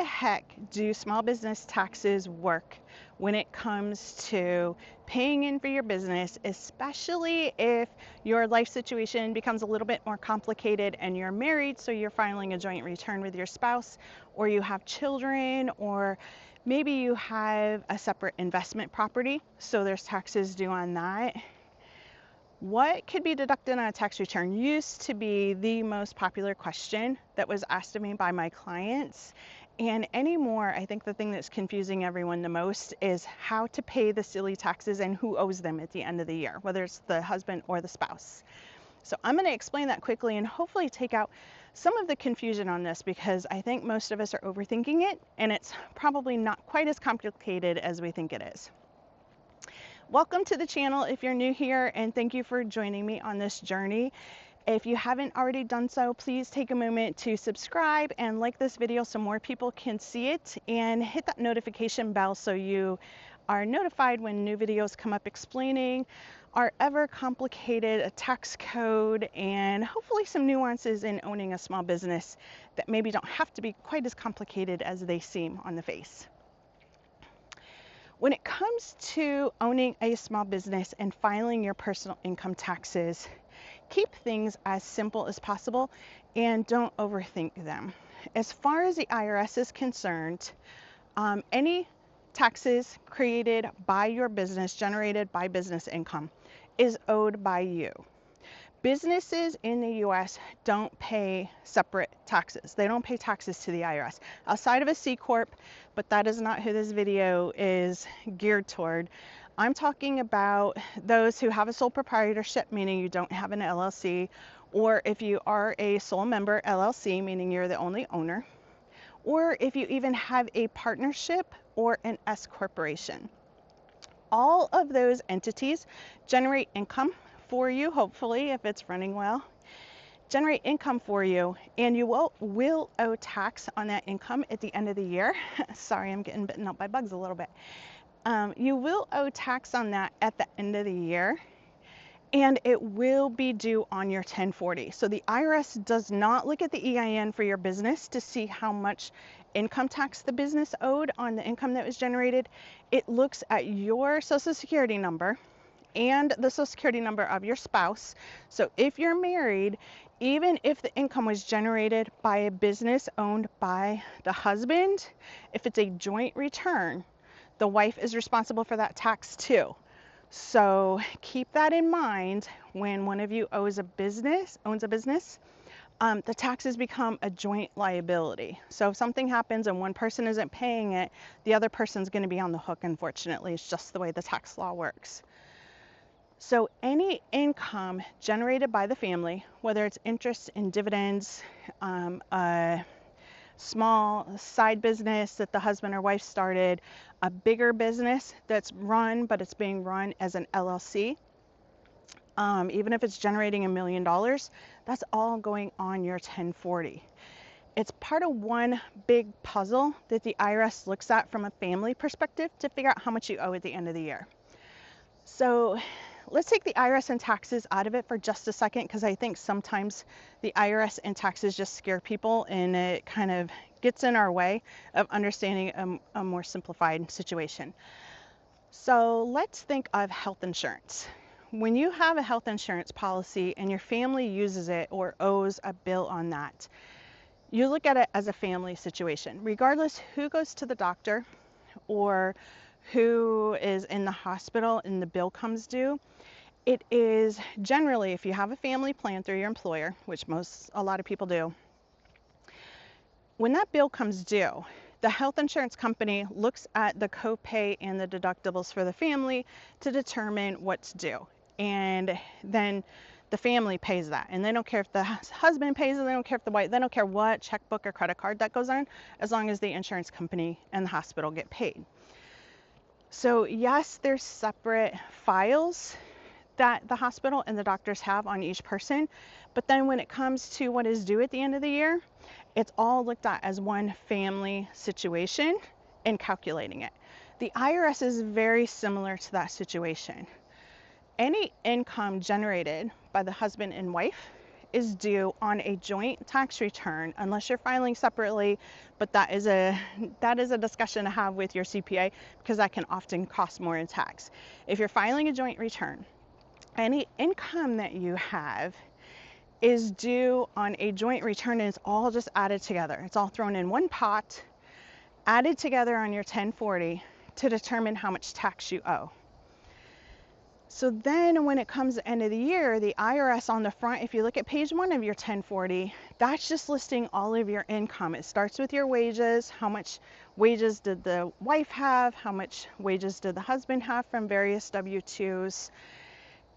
heck do small business taxes work when it comes to paying in for your business, especially if your life situation becomes a little bit more complicated and you're married, so you're filing a joint return with your spouse, or you have children, or maybe you have a separate investment property, so there's taxes due on that. What could be deducted on a tax return used to be the most popular question that was asked of me by my clients. And anymore, I think the thing that's confusing everyone the most is how to pay the silly taxes and who owes them at the end of the year, whether it's the husband or the spouse. So I'm going to explain that quickly and hopefully take out some of the confusion on this, because I think most of us are overthinking it, and it's probably not quite as complicated as we think it is. Welcome to the channel if you're new here, and thank you for joining me on this journey. If you haven't already done so, please take a moment to subscribe and like this video so more people can see it, and hit that notification bell so you are notified when new videos come up explaining our ever complicated tax code and hopefully some nuances in owning a small business that maybe don't have to be quite as complicated as they seem on the face. When it comes to owning a small business and filing your personal income taxes, keep things as simple as possible and don't overthink them. As far as the IRS is concerned, any taxes created by your business, generated by business income, is owed by you. Businesses in the US don't pay separate taxes. They don't pay taxes to the IRS outside of a C Corp, but that is not who this video is geared toward. I'm talking about those who have a sole proprietorship, meaning you don't have an LLC, or if you are a sole member LLC, meaning you're the only owner, or if you even have a partnership or an S corporation. All of those entities generate income for you, hopefully, if it's running well, generate income for you, and you will owe tax on that income at the end of the year. Sorry, I'm getting bitten up by bugs a little bit. You will owe tax on that at the end of the year, and it will be due on your 1040. So the IRS does not look at the EIN for your business to see how much income tax the business owed on the income that was generated. It looks at your Social Security number and the Social Security number of your spouse. So if you're married, even if the income was generated by a business owned by the husband, if it's a joint return, the wife is responsible for that tax too. So keep that in mind when one of you owns a business, the taxes become a joint liability. So if something happens and one person isn't paying it, the other person's going to be on the hook, unfortunately. It's just the way the tax law works. So any income generated by the family, whether it's interest and dividends, a small side business that the husband or wife started, a bigger business that's run, but it's being run as an LLC, even if it's generating $1 million, that's all going on your 1040. It's part of one big puzzle that the IRS looks at from a family perspective to figure out how much you owe at the end of the year. So let's take the IRS and taxes out of it for just a second, because I think sometimes the IRS and taxes just scare people and it kind of gets in our way of understanding a more simplified situation. So let's think of health insurance. When you have a health insurance policy and your family uses it or owes a bill on that, you look at it as a family situation. Regardless who goes to the doctor or who is in the hospital and the bill comes due, it is generally, if you have a family plan through your employer, which a lot of people do, when that bill comes due, the health insurance company looks at the copay and the deductibles for the family to determine what's due. And then the family pays that. And they don't care if the husband pays it, they don't care if the wife, they don't care what checkbook or credit card that goes on, as long as the insurance company and the hospital get paid. So yes, there's separate files that the hospital and the doctors have on each person, but then when it comes to what is due at the end of the year, it's all looked at as one family situation and calculating it. The IRS is very similar to that situation. Any income generated by the husband and wife is due on a joint tax return, unless you're filing separately, but that is a discussion to have with your CPA, because that can often cost more in tax. If you're filing a joint return, any income that you have is due on a joint return, and it's all just added together. It's all thrown in one pot, added together on your 1040 to determine how much tax you owe. So then when it comes the end of the year, the IRS on the front, if you look at page 1 of your 1040, that's just listing all of your income. It starts with your wages. How much wages did the wife have? How much wages did the husband have from various W2s?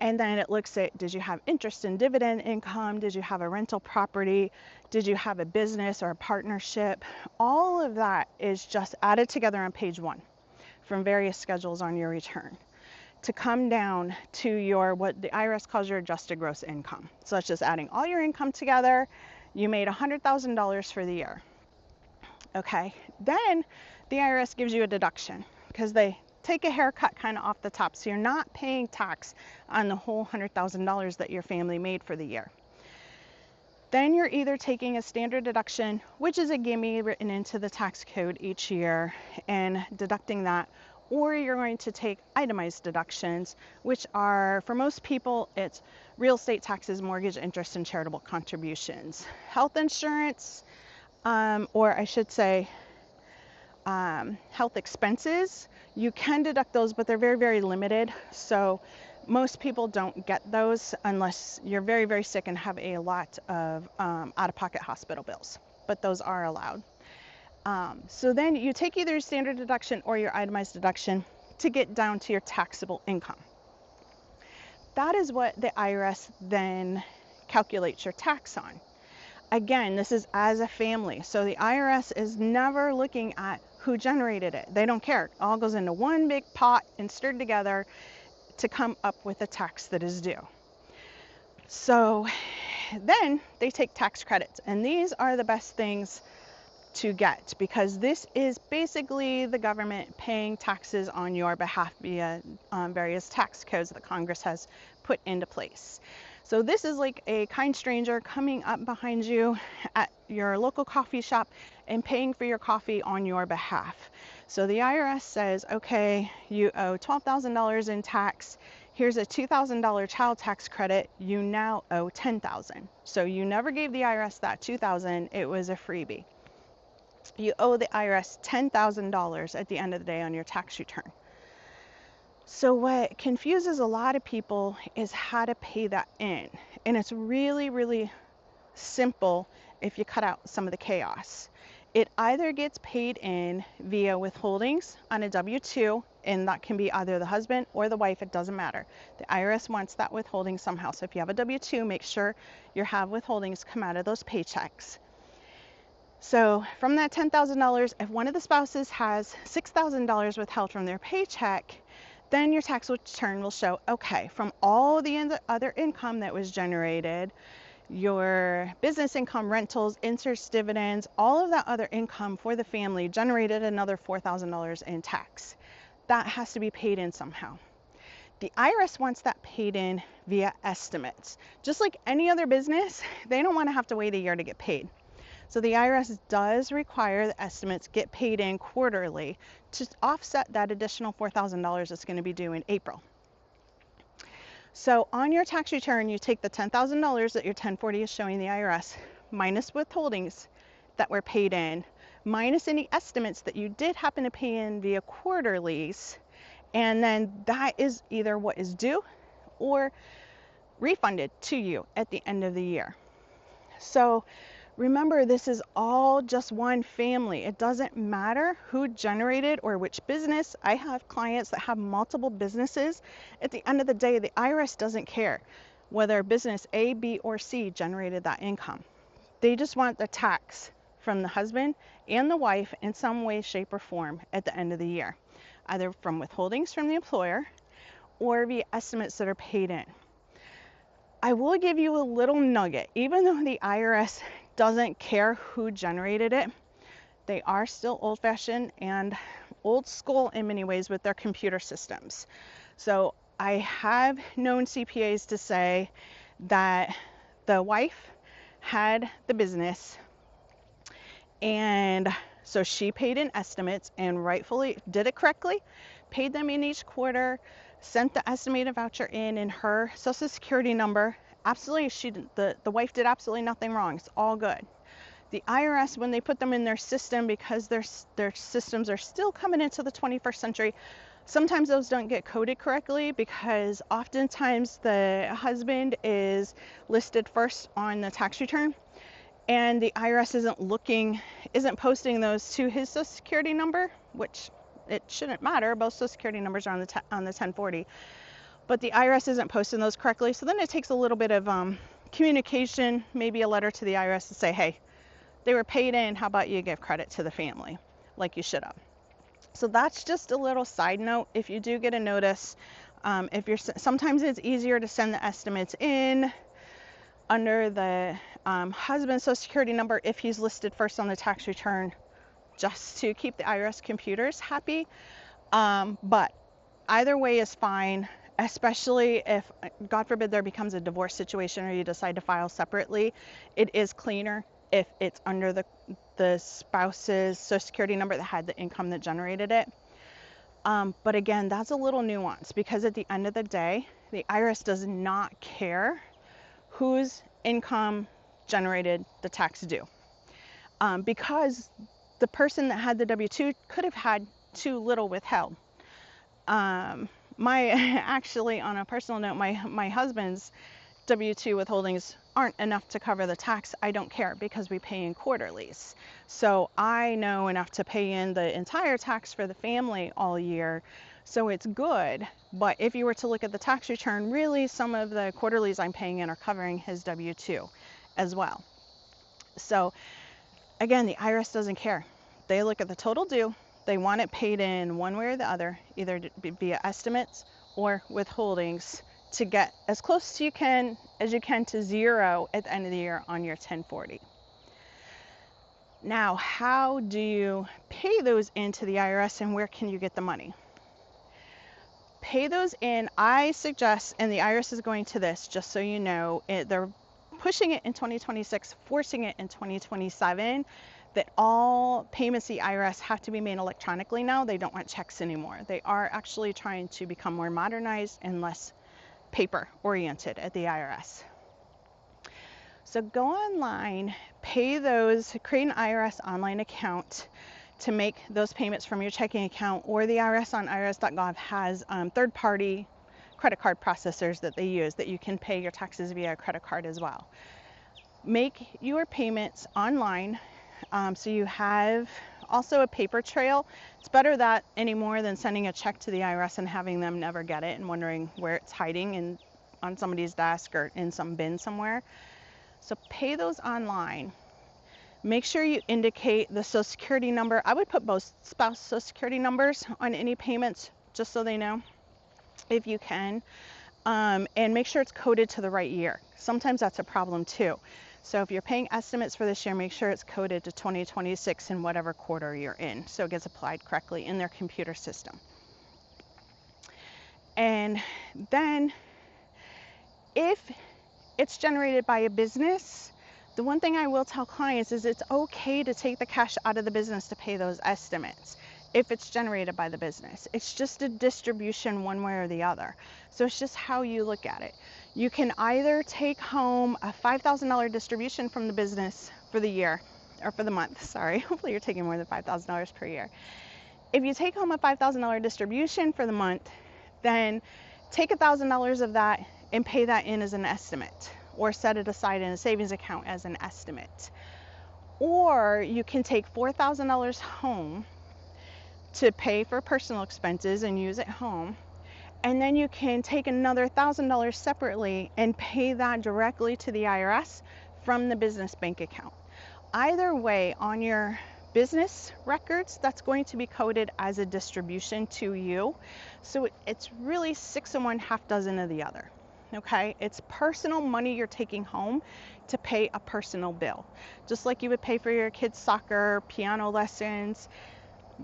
And then it looks at, did you have interest and dividend income? Did you have a rental property? Did you have a business or a partnership? All of that is just added together on page 1 from various schedules on your return to come down to your, what the IRS calls your adjusted gross income. So that's just adding all your income together. You made $100,000 for the year. Okay, then the IRS gives you a deduction because they take a haircut kind of off the top. So you're not paying tax on the whole $100,000 that your family made for the year. Then you're either taking a standard deduction, which is a gimme written into the tax code each year, and deducting that, or you're going to take itemized deductions, which are, for most people, it's real estate taxes, mortgage interest, and charitable contributions. Health insurance, or I should say health expenses, you can deduct those, but they're very, very limited. So most people don't get those unless you're very, very sick and have a lot of out-of-pocket hospital bills, but those are allowed. So then you take either your standard deduction or your itemized deduction to get down to your taxable income. That is what the IRS then calculates your tax on. Again, this is as a family. So the IRS is never looking at who generated it. They don't care. It all goes into one big pot and stirred together to come up with a tax that is due. So then they take tax credits, and these are the best things to get, because this is basically the government paying taxes on your behalf via various tax codes that Congress has put into place. So this is like a kind stranger coming up behind you at your local coffee shop and paying for your coffee on your behalf. So the IRS says, okay, you owe $12,000 in tax. Here's a $2,000 child tax credit. You now owe $10,000. So you never gave the IRS that $2,000. It was a freebie. You owe the IRS $10,000 at the end of the day on your tax return. So what confuses a lot of people is how to pay that in. And it's really, really simple if you cut out some of the chaos. It either gets paid in via withholdings on a W-2, and that can be either the husband or the wife, it doesn't matter. The IRS wants that withholding somehow. So if you have a W-2, make sure you have withholdings come out of those paychecks. So from that $10,000, if one of the spouses has $6,000 withheld from their paycheck, then your tax return will show, okay, from all the other income that was generated, your business income, rentals, interest, dividends, all of that other income for the family generated another $4,000 in tax. That has to be paid in somehow. The IRS wants that paid in via estimates. Just like any other business, they don't want to have to wait a year to get paid. So the IRS does require the estimates get paid in quarterly to offset that additional $4,000 that's going to be due in April. So on your tax return, you take the $10,000 that your 1040 is showing the IRS, minus withholdings that were paid in, minus any estimates that you did happen to pay in via quarterlies, and then that is either what is due or refunded to you at the end of the year. So remember, this is all just one family. It doesn't matter who generated or which business. I have clients that have multiple businesses. At the end of the day, the IRS doesn't care whether business A, B, or C generated that income. They just want the tax from the husband and the wife in some way, shape, or form at the end of the year, either from withholdings from the employer or via estimates that are paid in. I will give you a little nugget. Even though the IRS doesn't care who generated it, they are still old-fashioned and old school in many ways with their computer systems. So I have known CPAs to say that the wife had the business, and so she paid in estimates and rightfully did it correctly, paid them in each quarter, sent the estimated voucher in and her social security number. Absolutely, the wife did absolutely nothing wrong. It's all good. The IRS, when they put them in their system, because their systems are still coming into the 21st century, sometimes those don't get coded correctly, because oftentimes the husband is listed first on the tax return, and the IRS isn't posting those to his social security number, which it shouldn't matter. Both social security numbers are on the 1040, but the IRS isn't posting those correctly. So then it takes a little bit of communication, maybe a letter to the IRS to say, hey, they were paid in, how about you give credit to the family like you should have. So that's just a little side note. If you do get a notice, sometimes it's easier to send the estimates in under the husband's social security number if he's listed first on the tax return, just to keep the IRS computers happy. But either way is fine, especially if, God forbid, there becomes a divorce situation or you decide to file separately. It is cleaner if it's under the spouse's social security number that had the income that generated it. But again, that's a little nuance, because at the end of the day, the IRS does not care whose income generated the tax due, because the person that had the W-2 could have had too little withheld. Actually, on a personal note, my husband's W-2 withholdings aren't enough to cover the tax. I don't care, because we pay in quarterlies. So I know enough to pay in the entire tax for the family all year. So it's good. But if you were to look at the tax return, really some of the quarterlies I'm paying in are covering his W-2 as well. So again, the IRS doesn't care. They look at the total due. They want it paid in one way or the other, either via estimates or withholdings, to get as close as you can to zero at the end of the year on your 1040. Now, how do you pay those into the IRS, and where can you get the money? Pay those in, I suggest, and the IRS is going to this, just so you know, they're pushing it in 2026, forcing it in 2027, that all payments to the IRS have to be made electronically now. They don't want checks anymore. They are actually trying to become more modernized and less paper oriented at the IRS. So go online, pay those, create an IRS online account to make those payments from your checking account, or the IRS on irs.gov has third-party credit card processors that they use that you can pay your taxes via a credit card as well. Make your payments online, so you have also a paper trail. It's better that anymore than sending a check to the IRS and having them never get it and wondering where it's hiding on somebody's desk or in some bin somewhere. So pay those online. Make sure you indicate the social security number. I would put both spouse social security numbers on any payments, just so they know, if you can. And make sure it's coded to the right year. Sometimes that's a problem too. So if you're paying estimates for this year, make sure it's coded to 2026 in whatever quarter you're in, so it gets applied correctly in their computer system. And then if it's generated by a business, the one thing I will tell clients is it's okay to take the cash out of the business to pay those estimates if it's generated by the business. It's just a distribution one way or the other. So it's just how you look at it. You can either take home a $5,000 distribution from the business for the year, or for the month, sorry. Hopefully you're taking more than $5,000 per year. If you take home a $5,000 distribution for the month, then take $1,000 of that and pay that in as an estimate, or set it aside in a savings account as an estimate. Or you can take $4,000 home to pay for personal expenses and use at home, and then you can take another $1,000 separately and pay that directly to the IRS from the business bank account. Either way, on your business records, that's going to be coded as a distribution to you. So it's really 6 of one, half dozen of the other. Okay, it's personal money you're taking home to pay a personal bill, just like you would pay for your kids' soccer, piano lessons.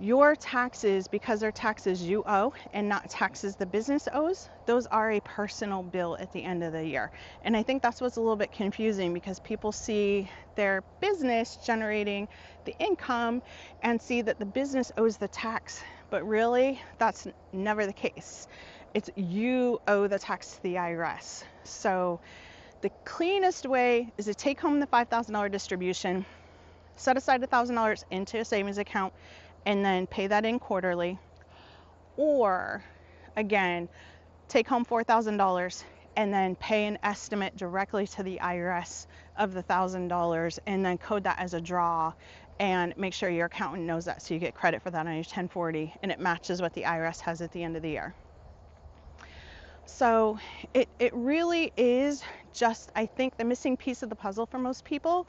Your taxes, because they're taxes you owe and not taxes the business owes, those are a personal bill at the end of the year. And I think that's what's a little bit confusing, because people see their business generating the income and see that the business owes the tax, but really that's never the case. It's you owe the tax to the IRS. So the cleanest way is to take home the $5,000 distribution, set aside $1,000 into a savings account, and then pay that in quarterly. Or again, take home $4,000 and then pay an estimate directly to the IRS of the $1,000, and then code that as a draw and make sure your accountant knows that, so you get credit for that on your 1040 and it matches what the IRS has at the end of the year. So it really is just, I think the missing piece of the puzzle for most people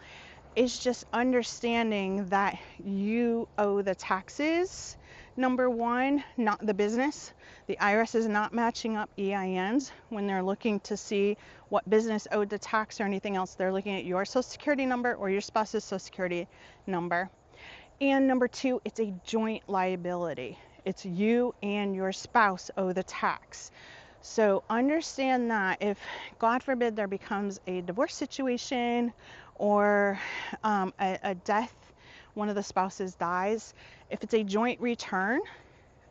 is just understanding that you owe the taxes, number one, not the business. The IRS is not matching up EINs when they're looking to see what business owed the tax or anything else. They're looking at your social security number or your spouse's social security number. And number two, it's a joint liability. It's you and your spouse owe the tax. So understand that if, God forbid, there becomes a divorce situation or a death, one of the spouses dies, if it's a joint return,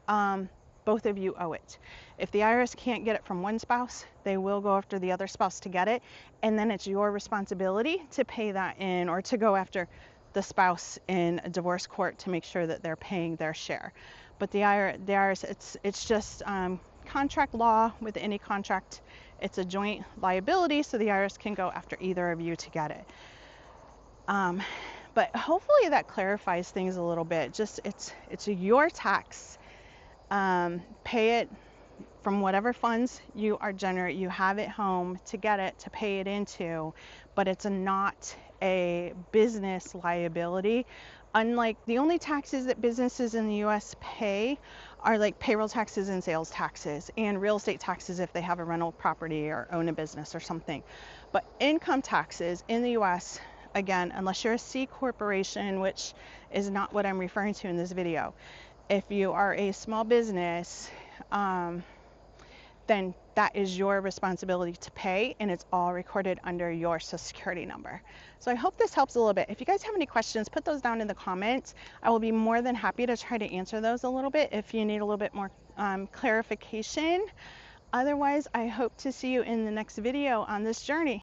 both of you owe it. If the IRS can't get it from one spouse, they will go after the other spouse to get it, and then it's your responsibility to pay that in, or to go after the spouse in a divorce court to make sure that they're paying their share. But the IRS, it's just contract law. With any contract, it's a joint liability, so the IRS can go after either of you to get it. But hopefully that clarifies things a little bit. Just it's your tax. Pay it from whatever funds you have at home to get it, to pay it into, but it's not a business liability. Unlike, the only taxes that businesses in the US pay are like payroll taxes and sales taxes and real estate taxes if they have a rental property or own a business or something. But income taxes in the US, again, unless you're a C corporation, which is not what I'm referring to in this video, if you are a small business, then that is your responsibility to pay, and it's all recorded under your social security number. So I hope this helps a little bit. If you guys have any questions, put those down in the comments. I will be more than happy to try to answer those a little bit if you need a little bit more clarification. Otherwise, I hope to see you in the next video on this journey.